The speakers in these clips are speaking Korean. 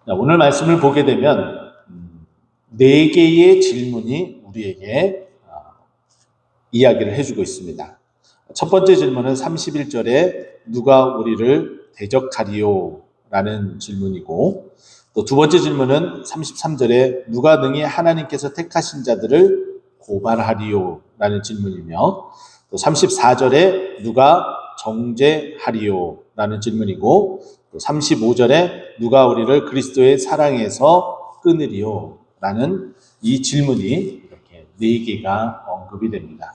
오늘 말씀을 보게 되면 네 개의 질문이 우리에게 이야기를 해주고 있습니다. 첫 번째 질문은 31절에 누가 우리를 대적하리요? 라는 질문이고, 또 두 번째 질문은 33절에 누가 능히 하나님께서 택하신 자들을 고발하리요? 라는 질문이며, 또 34절에 누가 정죄하리요? 라는 질문이고, 또 35절에 누가 우리를 그리스도의 사랑에서 끊으리요? 라는 이 질문이 이렇게 네 개가 언급이 됩니다.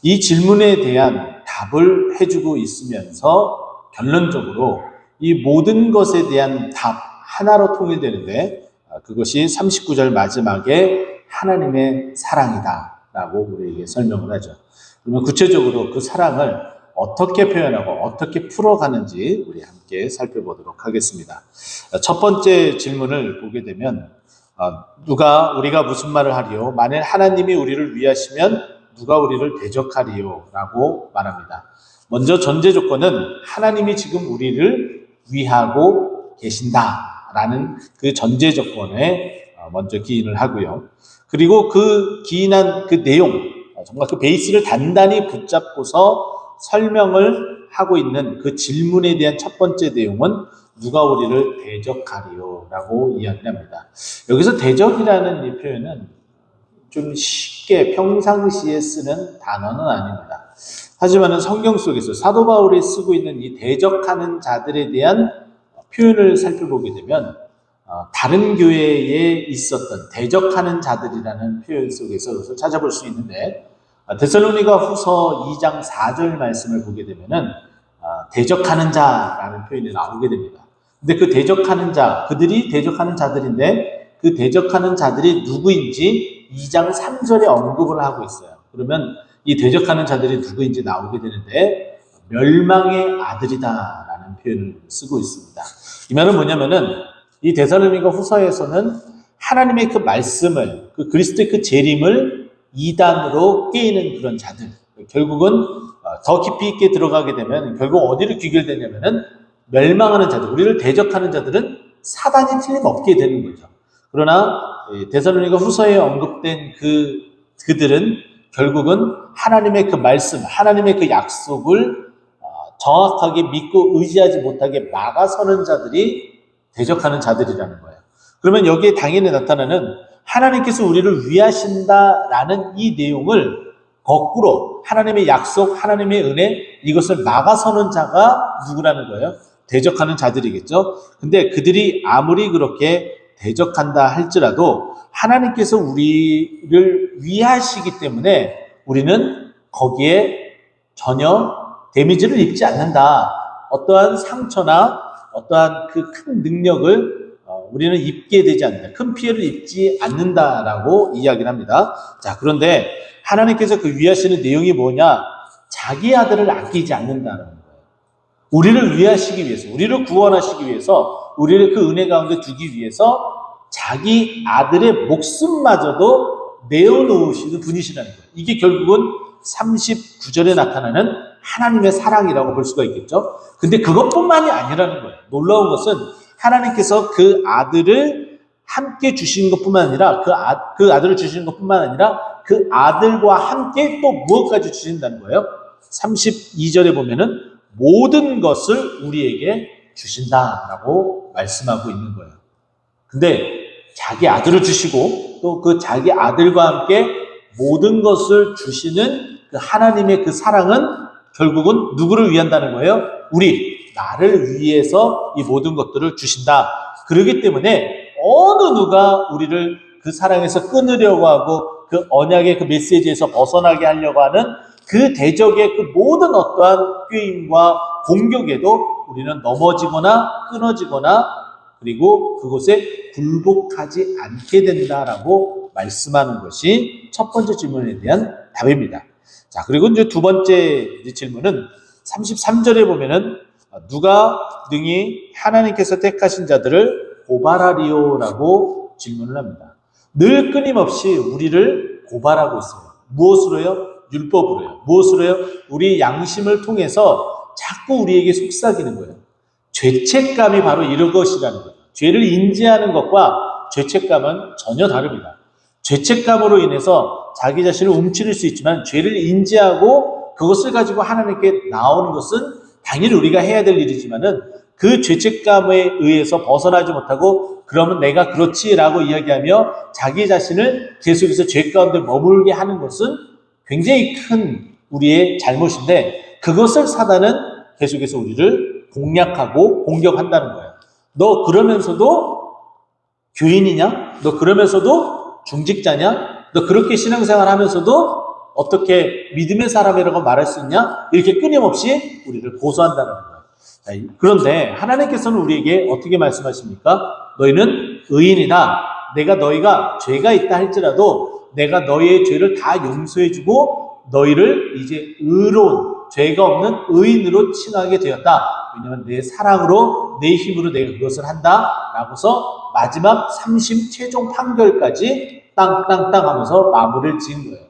이 질문에 대한 답을 해주고 있으면서 결론적으로 이 모든 것에 대한 답 하나로 통일되는데, 그것이 39절 마지막에 하나님의 사랑이다 라고 우리에게 설명을 하죠. 그러면 구체적으로 그 사랑을 어떻게 표현하고 어떻게 풀어가는지 우리 함께 살펴보도록 하겠습니다. 첫 번째 질문을 보게 되면 우리가 무슨 말을 하리요? 만일 하나님이 우리를 위하시면 누가 우리를 대적하리요? 라고 말합니다. 먼저 전제 조건은 하나님이 지금 우리를 위하고 계신다라는 그 전제 조건에 먼저 기인을 하고요. 그리고 그 기인한 그 내용, 정말 그 베이스를 단단히 붙잡고서 설명을 하고 있는 그 질문에 대한 첫 번째 내용은 누가 우리를 대적하리요? 라고 이야기합니다. 여기서 대적이라는 이 표현은 좀 쉽게 평상시에 쓰는 단어는 아닙니다. 하지만 성경 속에서 사도 바울이 쓰고 있는 이 대적하는 자들에 대한 표현을 살펴보게 되면 다른 교회에 있었던 대적하는 자들이라는 표현 속에서 그것을 찾아볼 수 있는데, 데살로니가 후서 2장 4절 말씀을 보게 되면은 대적하는 자라는 표현이 나오게 됩니다. 근데 그 대적하는 자, 그들이 대적하는 자들인데 그 대적하는 자들이 누구인지 2장 3절에 언급을 하고 있어요. 그러면 이 대적하는 자들이 누구인지 나오게 되는데 멸망의 아들이다라는 표현을 쓰고 있습니다. 이 말은 뭐냐면은 이 데살로니가 후서에서는 하나님의 그 말씀을, 그 그리스도의 그 재림을 이단으로 깨이는 그런 자들, 결국은 더 깊이 있게 들어가게 되면 결국 어디를 귀결되냐면은 멸망하는 자들, 우리를 대적하는 자들은 사단이 틀림없게 되는 거죠. 그러나 데살로니가 후서에 언급된 그들은 결국은 하나님의 그 말씀, 하나님의 그 약속을 정확하게 믿고 의지하지 못하게 막아서는 자들이 대적하는 자들이라는 거예요. 그러면 여기에 당연히 나타나는 하나님께서 우리를 위하신다라는 이 내용을 거꾸로 하나님의 약속, 하나님의 은혜, 이것을 막아서는 자가 누구라는 거예요? 대적하는 자들이겠죠. 근데 그들이 아무리 그렇게 대적한다 할지라도 하나님께서 우리를 위하시기 때문에 우리는 거기에 전혀 데미지를 입지 않는다. 어떠한 상처나 어떠한 그 큰 능력을 우리는 입게 되지 않는다. 큰 피해를 입지 않는다라고 이야기를 합니다. 자, 그런데 하나님께서 그 위하시는 내용이 뭐냐? 자기 아들을 아끼지 않는다는 거예요. 우리를 위하시기 위해서, 우리를 구원하시기 위해서, 우리를 그 은혜 가운데 두기 위해서 자기 아들의 목숨마저도 내어놓으시는 분이시라는 거예요. 이게 결국은 39절에 나타나는 하나님의 사랑이라고 볼 수가 있겠죠. 근데 그것뿐만이 아니라는 거예요. 놀라운 것은 하나님께서 그 아들을 함께 주신 것뿐만 아니라 그 아들을 주신 것뿐만 아니라 그 아들과 함께 또 무엇까지 주신다는 거예요. 32절에 보면은 모든 것을 우리에게 주신다라고 말씀하고 있는 거예요. 근데 자기 아들을 주시고 또 그 자기 아들과 함께 모든 것을 주시는 그 하나님의 그 사랑은 결국은 누구를 위한다는 거예요? 나를 위해서 이 모든 것들을 주신다. 그렇기 때문에 어느 누가 우리를 그 사랑에서 끊으려고 하고 그 언약의 그 메시지에서 벗어나게 하려고 하는 그 대적의 그 모든 어떠한 꾀임과 공격에도 우리는 넘어지거나 끊어지거나 그리고 그곳에 굴복하지 않게 된다라고 말씀하는 것이 첫 번째 질문에 대한 답입니다. 자, 그리고 이제 두 번째 질문은 33절에 보면은 누가 능히 하나님께서 택하신 자들을 고발하리요라고 질문을 합니다. 늘 끊임없이 우리를 고발하고 있어요. 무엇으로요? 율법으로요. 무엇으로요? 우리 양심을 통해서 자꾸 우리에게 속삭이는 거예요. 죄책감이 바로 이런 것이라는 거예요. 죄를 인지하는 것과 죄책감은 전혀 다릅니다. 죄책감으로 인해서 자기 자신을 움츠릴 수 있지만 죄를 인지하고 그것을 가지고 하나님께 나오는 것은 당연히 우리가 해야 될 일이지만은 그 죄책감에 의해서 벗어나지 못하고 그러면 내가 그렇지라고 이야기하며 자기 자신을 계속해서 죄 가운데 머물게 하는 것은 굉장히 큰 우리의 잘못인데 그것을 사단은 계속해서 우리를 공략하고 공격한다는 거예요. 너 그러면서도 교인이냐? 너 그러면서도 중직자냐? 너 그렇게 신앙생활 하면서도 어떻게 믿음의 사람이라고 말할 수 있냐? 이렇게 끊임없이 우리를 고소한다는 거예요. 그런데 하나님께서는 우리에게 어떻게 말씀하십니까? 너희는 의인이다. 내가 너희가 죄가 있다 할지라도 내가 너희의 죄를 다 용서해주고 너희를 이제 의로운 죄가 없는 의인으로 칭하게 되었다. 왜냐하면 내 사랑으로 내 힘으로 내가 그것을 한다 라고서 마지막 3심 최종 판결까지 땅땅땅 하면서 마무리를 지은 거예요.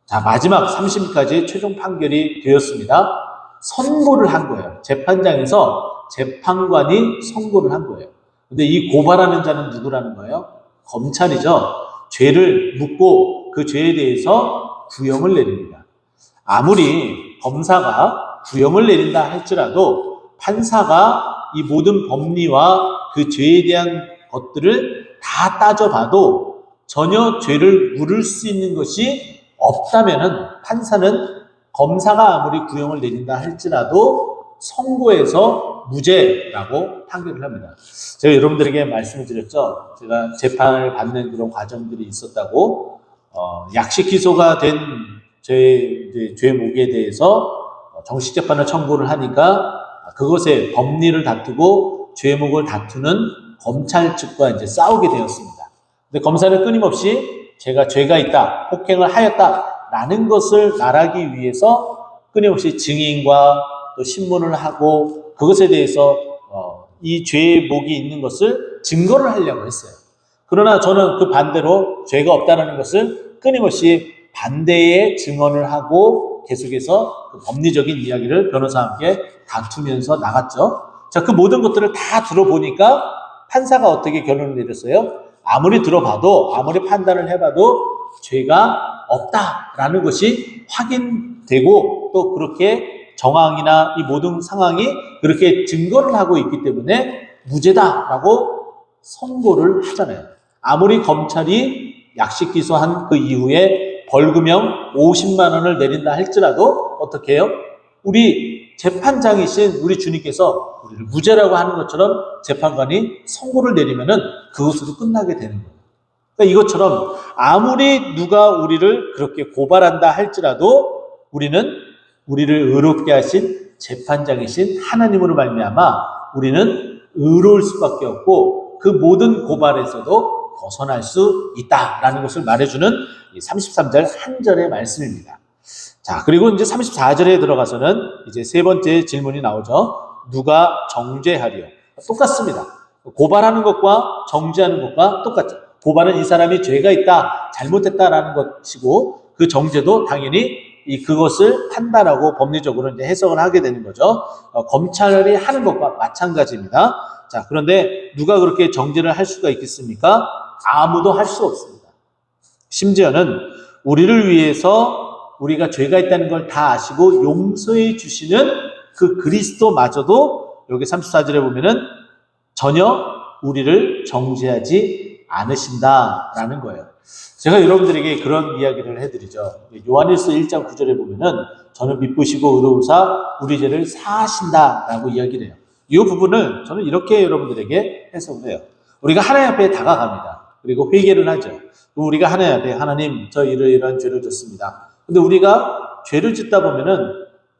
자, 마지막 3심까지 최종 판결이 되었습니다. 선고를 한 거예요. 재판장에서 재판관이 선고를 한 거예요. 근데 이 고발하는 자는 누구라는 거예요? 검찰이죠. 죄를 묻고 그 죄에 대해서 구형을 내립니다. 아무리 검사가 구형을 내린다 할지라도 판사가 이 모든 법리와 그 죄에 대한 것들을 다 따져봐도 전혀 죄를 물을 수 있는 것이 없다면은 판사는 검사가 아무리 구형을 내린다 할지라도 선고해서 무죄라고 판결을 합니다. 제가 여러분들에게 말씀을 드렸죠. 제가 재판을 받는 그런 과정들이 있었다고 약식 기소가 된 죄목에 대해서 정식 재판을 청구를 하니까 그것의 법리를 다투고 죄목을 다투는 검찰 측과 이제 싸우게 되었습니다. 근데 검사는 끊임없이 제가 죄가 있다, 폭행을 하였다라는 것을 말하기 위해서 끊임없이 증인과 또 신문을 하고 그것에 대해서 이 죄목이 있는 것을 증거를 하려고 했어요. 그러나 저는 그 반대로 죄가 없다는 것을 끊임없이 반대의 증언을 하고 계속해서 그 법리적인 이야기를 변호사와 함께 다투면서 나갔죠. 자, 그 모든 것들을 다 들어보니까 판사가 어떻게 결론을 내렸어요? 아무리 들어봐도 아무리 판단을 해봐도 죄가 없다라는 것이 확인되고 또 그렇게 정황이나 이 모든 상황이 그렇게 증거를 하고 있기 때문에 무죄다라고 선고를 하잖아요. 아무리 검찰이 약식 기소한 그 이후에 벌금형 50만 원을 내린다 할지라도 어떻게 해요? 우리 재판장이신 우리 주님께서 우리를 무죄라고 하는 것처럼 재판관이 선고를 내리면은 그것으로 끝나게 되는 거예요. 그러니까 이것처럼 아무리 누가 우리를 그렇게 고발한다 할지라도 우리는 우리를 의롭게 하신 재판장이신 하나님으로 말미암아 우리는 의로울 수밖에 없고 그 모든 고발에서도 벗어날 수 있다라는 것을 말해주는 33절 한 절의 말씀입니다. 자, 그리고 이제 34절에 들어가서는 이제 세 번째 질문이 나오죠. 누가 정죄하리요? 똑같습니다. 고발하는 것과 정죄하는 것과 똑같죠. 고발은 이 사람이 죄가 있다, 잘못했다라는 것이고 그 정죄도 당연히 그것을 판단하고 법리적으로 이제 해석을 하게 되는 거죠. 검찰이 하는 것과 마찬가지입니다. 자, 그런데 누가 그렇게 정죄를 할 수가 있겠습니까? 아무도 할 수 없습니다. 심지어는 우리를 위해서 우리가 죄가 있다는 걸 다 아시고 용서해 주시는 그 그리스도마저도 여기 34절에 보면은 전혀 우리를 정죄하지 않으신다라는 거예요. 제가 여러분들에게 그런 이야기를 해드리죠. 요한일서 1장 9절에 보면은 저는 미쁘시고 의로우사 우리 죄를 사하신다라고 이야기를 해요. 이 부분을 저는 이렇게 여러분들에게 해석을 해요. 우리가 하나님 앞에 다가갑니다. 그리고 회개를 하죠. 우리가 하나님 앞에 하나님 저 이러이러한 죄를 졌습니다. 근데 우리가 죄를 짓다 보면은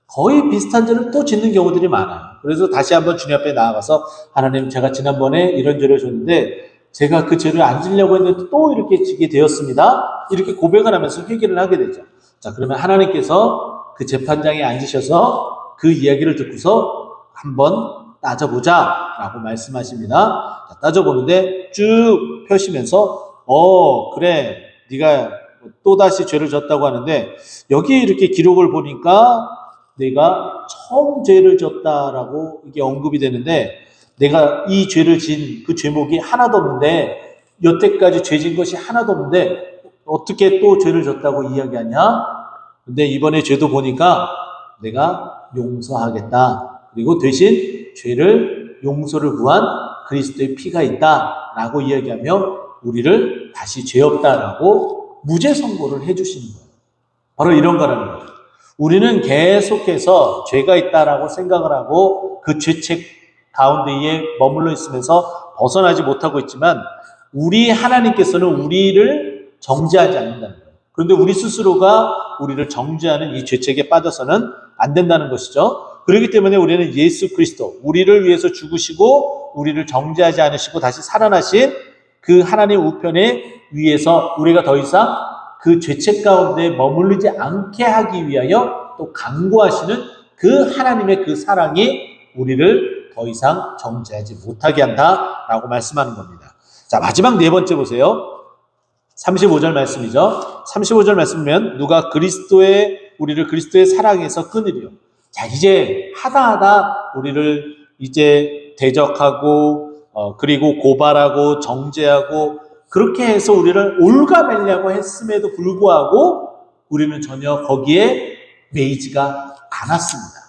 거의 비슷한 죄를 또 짓는 경우들이 많아요. 그래서 다시 한번 주님 앞에 나아가서 하나님 제가 지난번에 이런 죄를 졌는데 제가 그 죄를 안 지려고 했는데 또 이렇게 지게 되었습니다. 이렇게 고백을 하면서 회개를 하게 되죠. 자, 그러면 하나님께서 그 재판장에 앉으셔서 그 이야기를 듣고서 한번 따져보자 라고 말씀하십니다. 자, 따져보는데 쭉 펴시면서 그래 네가 또다시 죄를 졌다고 하는데 여기 이렇게 기록을 보니까 내가 처음 죄를 졌다라고 이게 언급이 되는데 내가 이 죄를 지은 그 죄목이 하나도 없는데, 여태까지 죄 진 것이 하나도 없는데 어떻게 또 죄를 졌다고 이야기하냐? 근데 이번에 죄도 보니까 내가 용서하겠다. 그리고 대신 죄를 용서를 구한 그리스도의 피가 있다라고 이야기하며 우리를 다시 죄 없다라고 무죄 선고를 해주시는 거예요. 바로 이런 거라는 거예요. 우리는 계속해서 죄가 있다라고 생각을 하고 그 죄책 가운데에 머물러 있으면서 벗어나지 못하고 있지만, 우리 하나님께서는 우리를 정죄하지 않는다는 거예요. 그런데 우리 스스로가 우리를 정죄하는 이 죄책에 빠져서는 안 된다는 것이죠. 그렇기 때문에 우리는 예수 그리스도, 우리를 위해서 죽으시고 우리를 정죄하지 않으시고 다시 살아나신 그 하나님 우편에 위해서 우리가 더 이상 그 죄책 가운데 머무르지 않게 하기 위하여 또 강구하시는 그 하나님의 그 사랑이 우리를 더 이상 정죄하지 못하게 한다라고 말씀하는 겁니다. 자, 마지막 네 번째 보세요. 35절 말씀이죠. 35절 말씀이면 누가 우리를 그리스도의 사랑에서 끊으리요. 자, 이제 하다 우리를 이제 대적하고 그리고 고발하고 정죄하고 그렇게 해서 우리를 올가매려고 했음에도 불구하고 우리는 전혀 거기에 매이지가 않았습니다.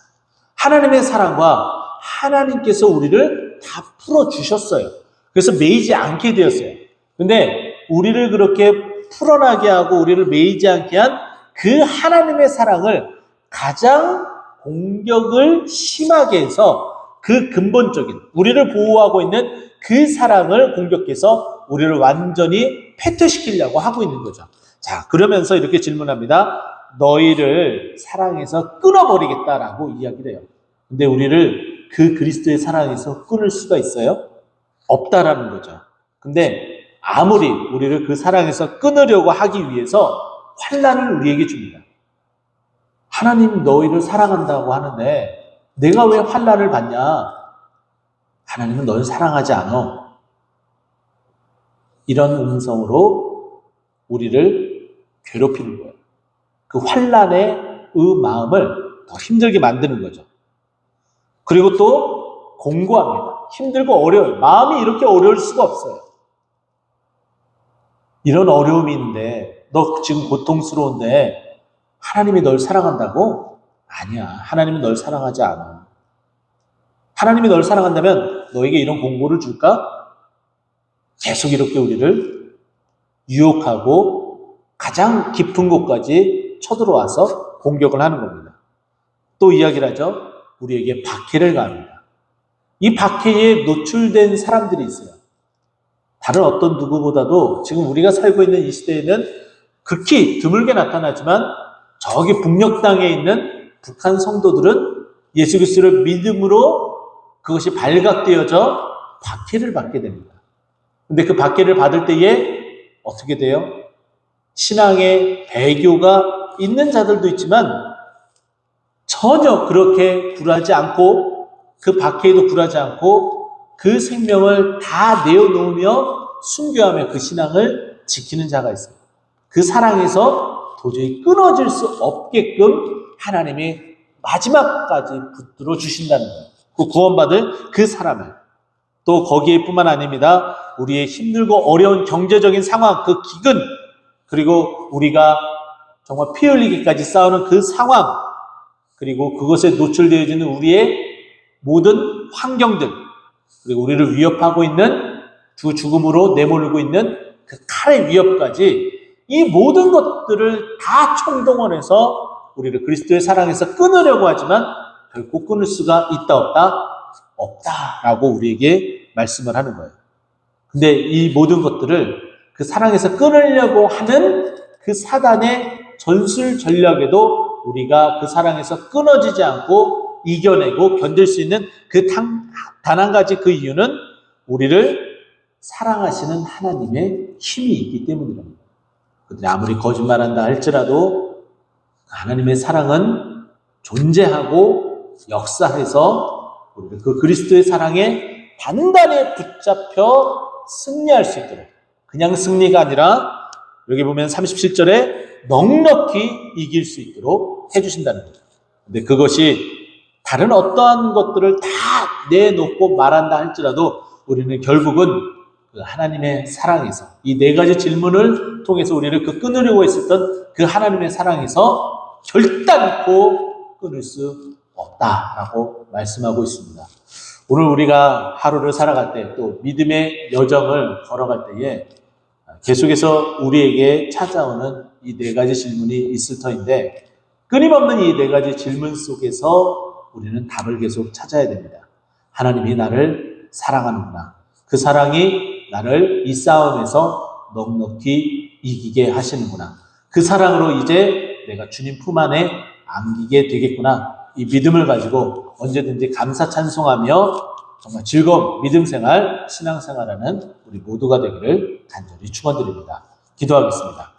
하나님의 사랑과 하나님께서 우리를 다 풀어주셨어요. 그래서 매이지 않게 되었어요. 근데 우리를 그렇게 풀어나게 하고 우리를 매이지 않게 한 그 하나님의 사랑을 가장 공격을 심하게 해서 그 근본적인 우리를 보호하고 있는 그 사랑을 공격해서 우리를 완전히 패퇴시키려고 하고 있는 거죠. 자, 그러면서 이렇게 질문합니다. 너희를 사랑에서 끊어버리겠다라고 이야기를 해요. 근데 우리를 그 그리스도의 사랑에서 끊을 수가 있어요? 없다라는 거죠. 근데 아무리 우리를 그 사랑에서 끊으려고 하기 위해서 환난을 우리에게 줍니다. 하나님 너희를 사랑한다고 하는데 내가 왜 환난을 받냐? 하나님은 너를 사랑하지 않아. 이런 음성으로 우리를 괴롭히는 거예요. 그 환난의 마음을 더 힘들게 만드는 거죠. 그리고 또 공고합니다. 힘들고 어려워요. 마음이 이렇게 어려울 수가 없어요. 이런 어려움이 있는데 너 지금 고통스러운데 하나님이 널 사랑한다고? 아니야. 하나님은 널 사랑하지 않아. 하나님이 널 사랑한다면 너에게 이런 공고를 줄까? 계속 이렇게 우리를 유혹하고 가장 깊은 곳까지 쳐들어와서 공격을 하는 겁니다. 또 이야기를 하죠. 우리에게 박해를 가합니다. 이 박해에 노출된 사람들이 있어요. 다른 어떤 누구보다도 지금 우리가 살고 있는 이 시대에는 극히 드물게 나타나지만 저기 북녘 땅에 있는 북한 성도들은 예수 그리스도를 믿음으로 그것이 발각되어져 박해를 받게 됩니다. 근데 그 박해를 받을 때에 어떻게 돼요? 신앙의 배교가 있는 자들도 있지만 전혀 그렇게 굴하지 않고 그 박해에도 굴하지 않고 그 생명을 다 내어놓으며 순교하며 그 신앙을 지키는 자가 있어요. 그 사랑에서 도저히 끊어질 수 없게끔 하나님이 마지막까지 붙들어 주신다는 거예요. 그 구원받을 그 사람을. 또 거기에 뿐만 아닙니다. 우리의 힘들고 어려운 경제적인 상황, 그 기근, 그리고 우리가 정말 피 흘리기까지 싸우는 그 상황, 그리고 그것에 노출되어지는 우리의 모든 환경들, 그리고 우리를 위협하고 있는 두 죽음으로 내몰고 있는 그 칼의 위협까지 이 모든 것들을 다 총동원해서 우리를 그리스도의 사랑에서 끊으려고 하지만 결코 끊을 수가 있다 없다? 없다라고 우리에게 말씀을 하는 거예요. 근데 이 모든 것들을 그 사랑에서 끊으려고 하는 그 사단의 전술 전략에도 우리가 그 사랑에서 끊어지지 않고 이겨내고 견딜 수 있는 그 단 한 가지 그 이유는 우리를 사랑하시는 하나님의 힘이 있기 때문입니다. 그들이 아무리 거짓말한다 할지라도 하나님의 사랑은 존재하고 역사해서 우리를 그 그리스도의 사랑에 단단히 붙잡혀 승리할 수 있도록, 그냥 승리가 아니라 여기 보면 37절에 넉넉히 이길 수 있도록 해주신다는 거죠. 근데 그것이 다른 어떠한 것들을 다 내놓고 말한다 할지라도 우리는 결국은 그 하나님의 사랑에서 이 네 가지 질문을 통해서 우리를 그 끊으려고 했었던 그 하나님의 사랑에서 결단코 끊을 수 없다라고 말씀하고 있습니다. 오늘 우리가 하루를 살아갈 때 또 믿음의 여정을 걸어갈 때에 계속해서 우리에게 찾아오는 이 네 가지 질문이 있을 터인데 끊임없는 이 네 가지 질문 속에서 우리는 답을 계속 찾아야 됩니다. 하나님이 나를 사랑하는구나. 그 사랑이 나를 이 싸움에서 넉넉히 이기게 하시는구나. 그 사랑으로 이제 내가 주님 품 안에 안기게 되겠구나. 이 믿음을 가지고 언제든지 감사 찬송하며 정말 즐거운 믿음 생활, 신앙 생활하는 우리 모두가 되기를 간절히 축원드립니다. 기도하겠습니다.